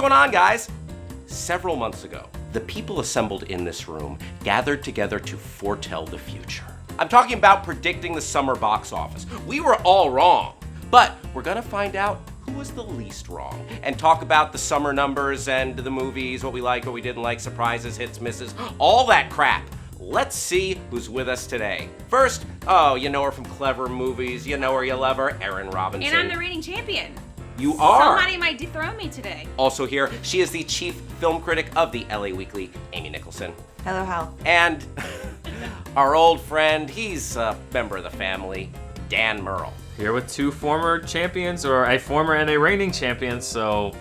going on, guys? Several months ago, the people assembled in this room gathered together to foretell the future. I'm talking about predicting the summer box office. We were all wrong, but we're gonna find out who was the least wrong and talk about the summer numbers and the movies, what we liked, what we didn't like, surprises, hits, misses, all that crap. Let's see who's with us today. First, you know her from Clever Movies, you know her, you love her, Erin Robinson. And I'm the reigning champion. You are. Somebody might dethrone me today. Also here, she is the chief film critic of the LA Weekly, Amy Nicholson. Hello, Hal. And our old friend, he's a member of the family, Dan Murrell. Here with two former champions, or a former and a reigning champion, so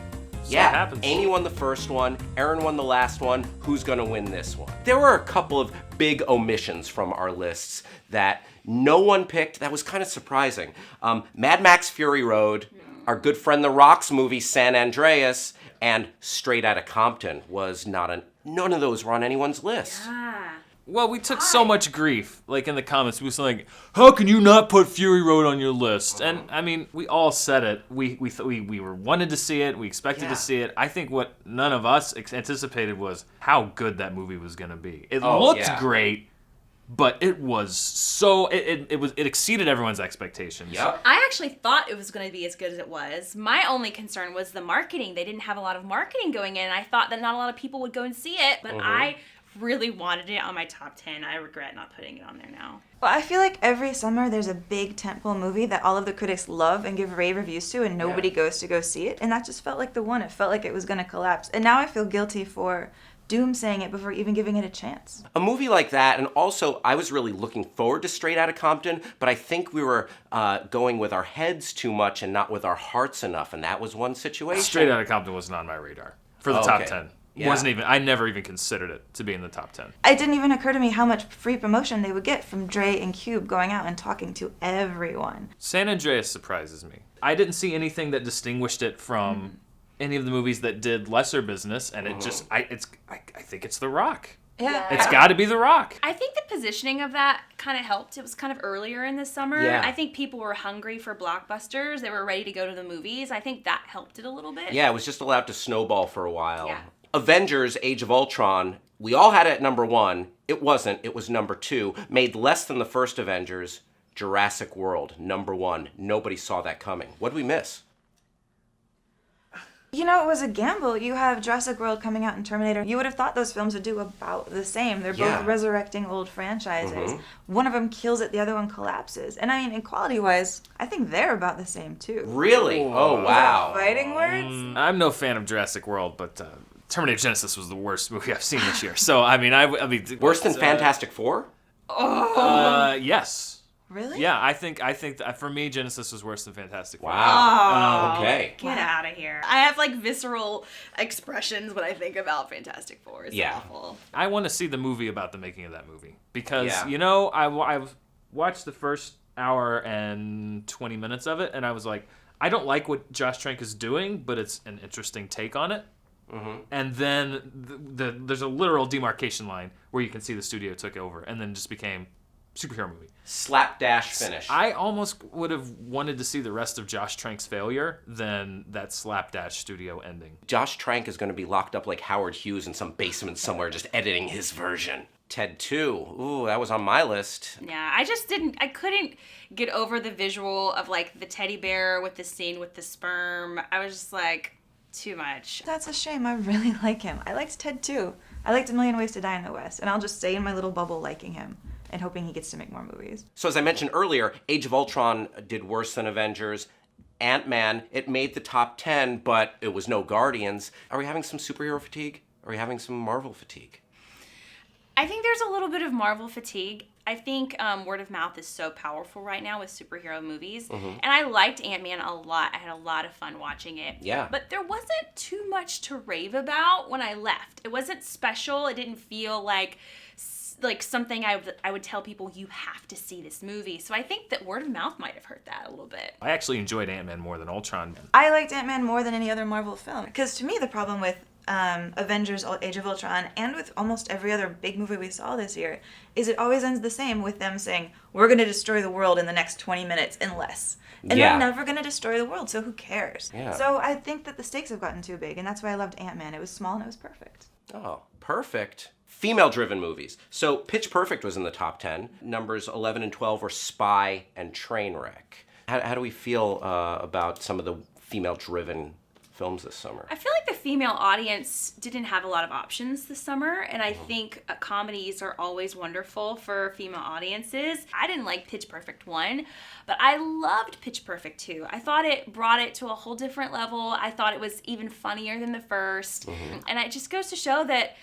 yeah, what happens. Amy won the first one, Erin won the last one. Who's gonna win this one? There were a couple of big omissions from our lists that no one picked. That was kind of surprising. Mad Max Fury Road, our good friend The Rock's movie San Andreas, and Straight Outta Compton was none of those were on anyone's list. Ah. Well, we took so much grief, like in the comments. We was like, "How can you not put Fury Road on your list?" And I mean, we all said it. We were wanted to see it. We expected to see it. I think what none of us anticipated was how good that movie was going to be. It looked great, but it was so it exceeded everyone's expectations. Yep. I actually thought it was going to be as good as it was. My only concern was the marketing. They didn't have a lot of marketing going in. I thought that not a lot of people would go and see it, but I really wanted it on my top 10. I regret not putting it on there now. Well, I feel like every summer there's a big tentpole movie that all of the critics love and give rave reviews to, and nobody goes to go see it. And that just felt like the one. It felt like it was going to collapse. And now I feel guilty for doomsaying it before even giving it a chance. A movie like that, and also I was really looking forward to Straight Outta Compton, but I think we were going with our heads too much and not with our hearts enough, and that was one situation. Straight Outta Compton wasn't on my radar for the top 10. Yeah. Wasn't even. I never even considered it to be in the top 10. It didn't even occur to me how much free promotion they would get from Dre and Cube going out and talking to everyone. San Andreas surprises me. I didn't see anything that distinguished it from any of the movies that did lesser business, and it just I think it's The Rock. Yeah. It's got to be The Rock. I think the positioning of that kind of helped. It was kind of earlier in the summer. Yeah. I think people were hungry for blockbusters. They were ready to go to the movies. I think that helped it a little bit. Yeah, it was just allowed to snowball for a while. Yeah. Avengers Age of Ultron, we all had it at number 1. It wasn't. It was number 2. Made less than the first Avengers. Jurassic World, number 1. Nobody saw that coming. What did we miss? You know, it was a gamble. You have Jurassic World coming out and Terminator. You would have thought those films would do about the same. They're both resurrecting old franchises. One of them kills it, the other one collapses. And I mean, in quality-wise, I think they're about the same, too. Really? Oh, wow. Fighting words? I'm no fan of Jurassic World, but Terminator Genesis was the worst movie I've seen this year. So I mean, Worse than Fantastic Four? Yes. Really? Yeah, I think that for me, Genesis was worse than Fantastic Four. Wow. Okay. Get out of here. I have like visceral expressions when I think about Fantastic Four. It's awful. I want to see the movie about the making of that movie because Yeah. you know I've watched the first hour and 20 minutes of it, and I was like, I don't like what Josh Trank is doing, but it's an interesting take on it. And then there's a literal demarcation line where you can see the studio took over, and then just became superhero movie. Slapdash finish. I almost would have wanted to see the rest of Josh Trank's failure than that slapdash studio ending. Josh Trank is going to be locked up like Howard Hughes in some basement somewhere just editing his version. Ted 2. Ooh, that was on my list. Yeah, I couldn't get over the visual of like the teddy bear with the scene with the sperm. I was just like, too much. That's a shame. I really like him. I liked Ted too. I liked A Million Ways to Die in the West, and I'll just stay in my little bubble liking him and hoping he gets to make more movies. So as I mentioned earlier, Age of Ultron did worse than Avengers. Ant-Man, it made the top 10, but it was no Guardians. Are we having some superhero fatigue? Are we having some Marvel fatigue? I think there's a little bit of Marvel fatigue. I think word of mouth is so powerful right now with superhero movies. And I liked Ant-Man a lot. I had a lot of fun watching it. Yeah. But there wasn't too much to rave about when I left. It wasn't special. It didn't feel like something I would tell people, you have to see this movie. So I think that word of mouth might have hurt that a little bit. I actually enjoyed Ant-Man more than Ultron. I liked Ant-Man more than any other Marvel film. Because to me, the problem with Avengers Age of Ultron and with almost every other big movie we saw this year is it always ends the same with them saying, we're going to destroy the world in the next 20 minutes and less. And Yeah. they're never going to destroy the world, so who cares? Yeah. So I think that the stakes have gotten too big, and that's why I loved Ant-Man. It was small and it was perfect. Oh, perfect. Female-driven movies. So Pitch Perfect was in the top 10. Numbers 11 and 12 were Spy and Trainwreck. How do we feel about some of the female-driven films this summer? I feel like the female audience didn't have a lot of options this summer, and I think comedies are always wonderful for female audiences. I didn't like Pitch Perfect 1, but I loved Pitch Perfect 2. I thought it brought it to a whole different level. I thought it was even funnier than the first, and it just goes to show that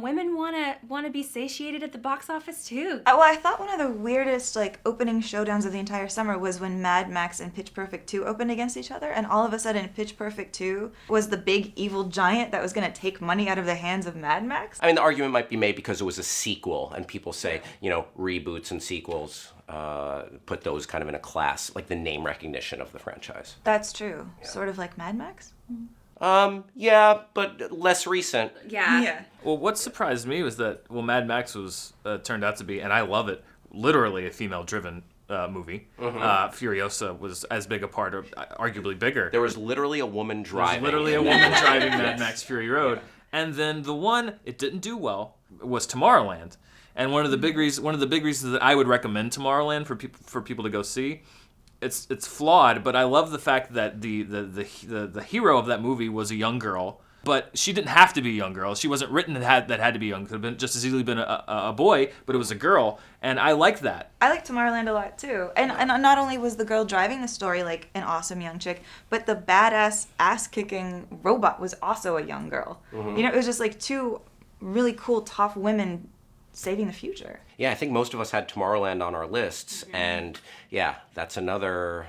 women want to be satiated at the box office too. Well, I thought one of the weirdest opening showdowns of the entire summer was when Mad Max and Pitch Perfect 2 opened against each other, and all of a sudden Pitch Perfect 2 was the big evil giant that was going to take money out of the hands of Mad Max. I mean, the argument might be made because it was a sequel, and people say, reboots and sequels, put those kind of in a class, like the name recognition of the franchise. That's true. Yeah. Sort of like Mad Max? Yeah, but less recent. Yeah. Well, what surprised me was that, Mad Max was turned out to be, and I love it, literally a female-driven movie. Furiosa was as big a part, or arguably bigger. There was literally a woman driving. Driving Mad Max Fury Road. Yeah. And then the one it didn't do well was Tomorrowland. And one of the big reasons that I would recommend Tomorrowland for people to go see, it's flawed, but I love the fact that the hero of that movie was a young girl. But she didn't have to be a young girl. She wasn't written that had to be young. Could have been just as easily been a boy, but it was a girl, and I like that. I like Tomorrowland a lot too. And not only was the girl driving the story like an awesome young chick, but the badass ass-kicking robot was also a young girl. It was just like two really cool, tough women saving the future. Yeah, I think most of us had Tomorrowland on our lists, and yeah, that's another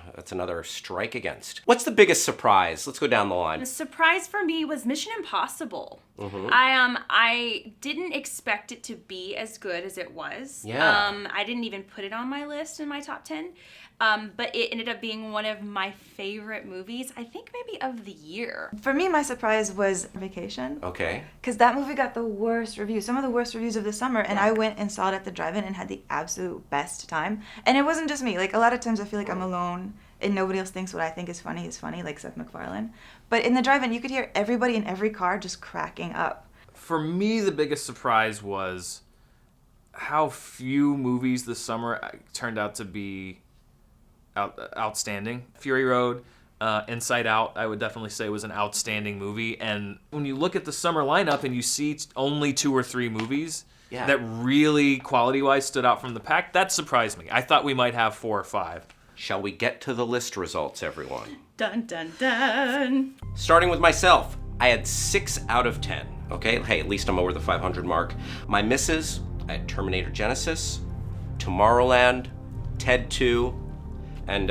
strike against. What's the biggest surprise? Let's go down the line. The surprise for me was Mission Impossible. I didn't expect it to be as good as it was. Yeah. I didn't even put it on my list in my top 10. But it ended up being one of my favorite movies, I think maybe of the year. For me, my surprise was Vacation. Okay. Because that movie got the worst reviews, some of the worst reviews of the summer, and I went and saw it at the drive-in and had the absolute best time. And it wasn't just me. Like, a lot of times I feel like I'm alone and nobody else thinks what I think is funny, like Seth MacFarlane. But in the drive-in, you could hear everybody in every car just cracking up. For me, the biggest surprise was how few movies this summer turned out to be outstanding. Fury Road, Inside Out, I would definitely say was an outstanding movie. And when you look at the summer lineup and you see only 2 or 3 movies that really quality-wise stood out from the pack, that surprised me. I thought we might have 4 or 5. Shall we get to the list results, everyone? Dun, dun, dun. Starting with myself, I had 6 out of 10. Okay, hey, at least I'm over the 500 mark. My misses, I had Terminator Genesis, Tomorrowland, Ted 2, and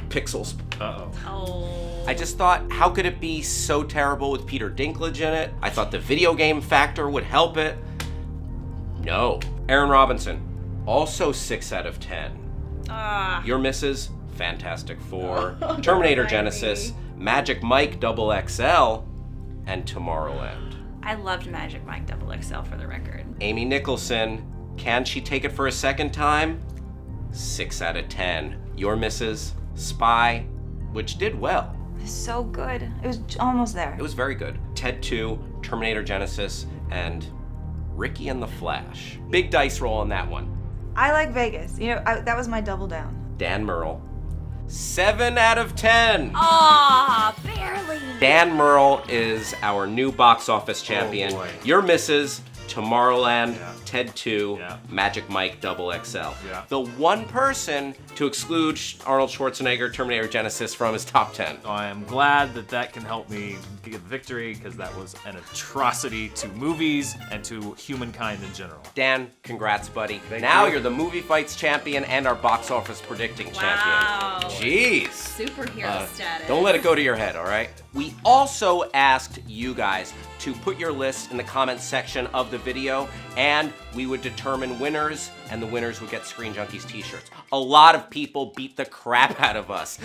Pixels. Oh. I just thought, how could it be so terrible with Peter Dinklage in it? I thought the video game factor would help it. No. Aaron Robinson, also 6 out of 10. Your misses, Fantastic Four, Terminator Genesis, Magic Mike XXL, and Tomorrowland. I loved Magic Mike XXL for the record. Amy Nicholson, can she take it for a second time? 6 out of 10. Your misses, Spy, which did well. It's so good. It was almost there. It was very good. Ted 2, Terminator Genesis, and Ricky and the Flash. Big dice roll on that one. I like Vegas. That was my double down. Dan Murrell, 7 out of 10. Aw, barely. Dan Murrell is our new box office champion. Oh boy. Your misses, Tomorrowland, Ted 2, Magic Mike XXL. Yeah. The one person to exclude Arnold Schwarzenegger, Terminator Genesis from his top 10. I am glad that can help me get the victory, because that was an atrocity to movies and to humankind in general. Dan, congrats, buddy. Thank now you. You're the movie fights champion and our box office predicting Wow. champion. Jeez. Superhero status. Don't let it go to your head, all right? We also asked you guys to put your lists in the comments section of the video, and we would determine winners, and the winners would get Screen Junkies t-shirts. A lot of people beat the crap out of us.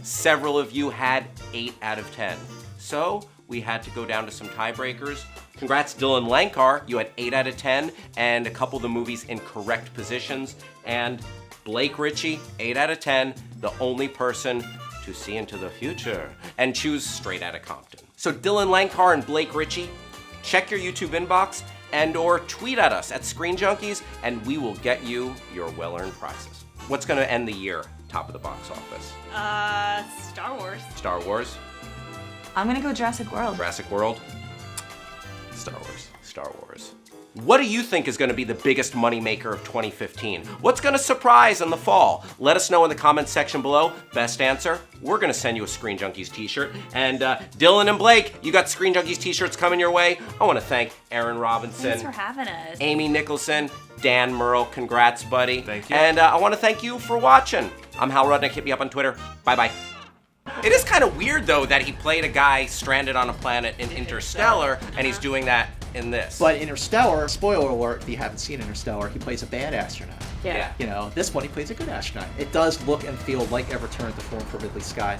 Several of you had 8 out of 10. So we had to go down to some tiebreakers. Congrats, Dylan Lankar. You had 8 out of 10, and a couple of the movies in correct positions. And Blake Ritchie, 8 out of 10, the only person to see into the future and choose Straight Outta Compton. So Dylan Lankar and Blake Ritchie, check your YouTube inbox and or tweet at us at Screen Junkies, and we will get you your well-earned prizes. What's gonna end the year top of the box office? Star Wars. Star Wars, I'm gonna go Jurassic World. Jurassic World, Star Wars. Star Wars. What do you think is gonna be the biggest moneymaker of 2015? What's gonna surprise in the fall? Let us know in the comments section below. Best answer, we're gonna send you a Screen Junkies t-shirt. And Dylan and Blake, you got Screen Junkies t-shirts coming your way. I wanna thank Aaron Robinson. Thanks for having us. Amy Nicholson, Dan Murrell, congrats, buddy. Thank you. And I want to thank you for watching. I'm Hal Rudnick. Hit me up on Twitter. Bye-bye. It is kind of weird, though, that he played a guy stranded on a planet in Interstellar, and he's doing that in this. But Interstellar, spoiler alert, if you haven't seen Interstellar, he plays a bad astronaut. Yeah. You know, this one he plays a good astronaut. It does look and feel like a return to form for Ridley Scott.